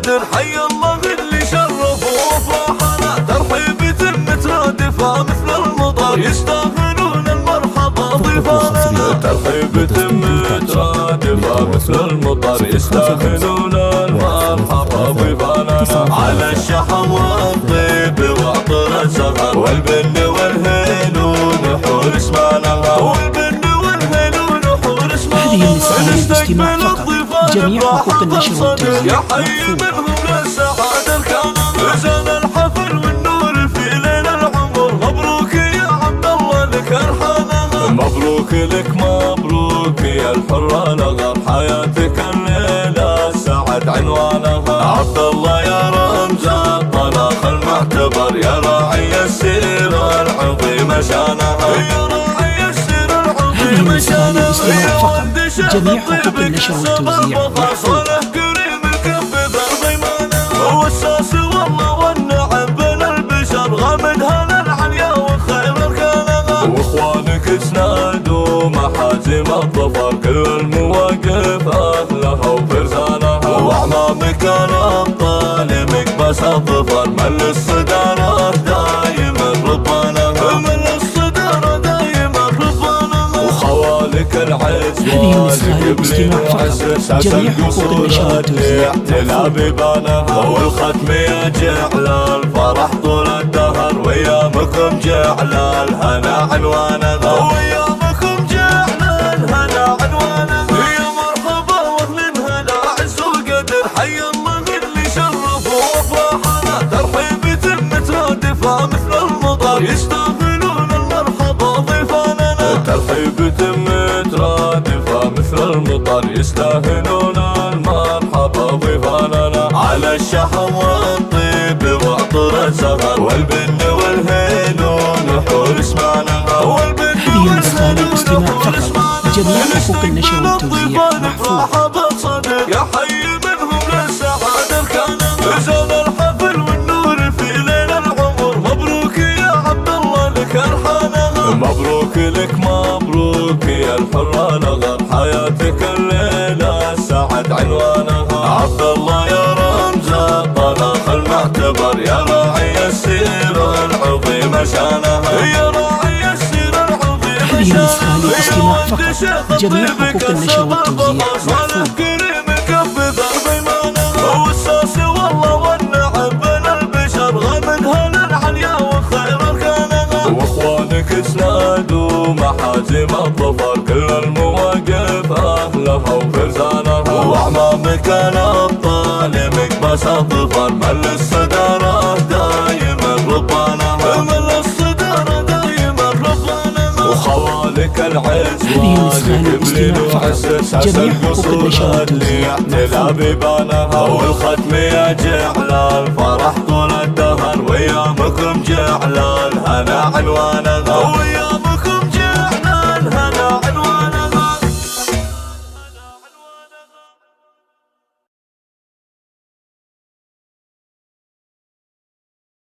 قدر، حي الله اللي شرف وافراحنا، ترحيبة مترادفة مثل المطر، يستاهلون المرحبا ضيفانا. ترحيبة مترادفة مثل المطر، يستاهلون المرحبا ضيفانا. على الشحم والطيب وعطر سهر، والبن والهيل ونحور اسمانا، والبن والهيل ونحور اسمانا. هذه الاستماع فقط، جميع حقوق النشر والتوزيع يا حي منهم للسعادة الكاملة، رجال الحفل والنور في ليل العمر. مبروك يا عبد الله لك الحنان، مبروك لك مبروك يا الحرة نغر، حياتك الليلة سعد عنوانها. عبد الله يا رمز الطلاق المعتبر، يا راعي السيرة العظيمة شانها، يا راعي السيرة العظيمة شانها. الاستماع فقط، جميع حقوق النشر والتوزيع محفوظ. كريم الكف ذا ضيمانه، والساس والله والنعم بين البشر، غامد هلا العليا وخير اركانها. واخوانك اسنادوا محازم الظفر، كل المواقف اهلها وفرسانها. واعمامك الابطال مكبس الظفر، من الصدارة دايما ربانها، من الصدارة دايما ربانها. وخوالك العز والك الاستماع فقط، جميع حقوق النشر والتوزيع تلا ببانها. والختم يجعل الفرح طول الدهر، ويامكم جعل الهنا عنوانها، ويامكم جعل الهنا عنوانها. يا مرحبا واهل هلا عز وقدر، حي الله اللي شرف وافراحنا، ترحيبة مترادفة مثل المطر، يستاهلون المرحبا ضيفانا. ترحيبة مترادفة مثل المطر، يستاهلون المرحبا ضيفانا. على الشحم والطيب وعطر سهر، والبن والهيل ونحور اسمانا، والبن والهيل ونحور اسمانا. جميع حقوق النشر والتوزيع محفوظ. يا حي منهم للسعادة الكاملة، رجال الحفل والنور في ليل العمر. مبروك يا عبد الله لك الحنان، مبروك لك مبروك يا الحرة نغر، حياتك الليلة سعد عنوانها. عبد الله يا رمز الطلاق المعتبر، يا راعي السيرة العظيمة شانها، يا راعي السيرة العظيمة شانها. الاستماع فقط، جميع حقوق النشر والتوزيع محفوظ. كريم الكف ذا ضيمانه، والساس والله والنعم بين البشر، غامد هلا العليا وخير اركانها. واخوانك اسنادوا محازم الظفر، كل المواقف اهلها وفرسانها. واعمامك الابطال مكبس الظفر، من الصدارة دايما ربانها، من الصدارة دايما ربانها. وخوالك العز والك وحسس جميع حقوق النشر والتوزيع تلا ببانها. والختم يجعل الفرح طول الدهر، ويامكم جعل الهنا عنوانها.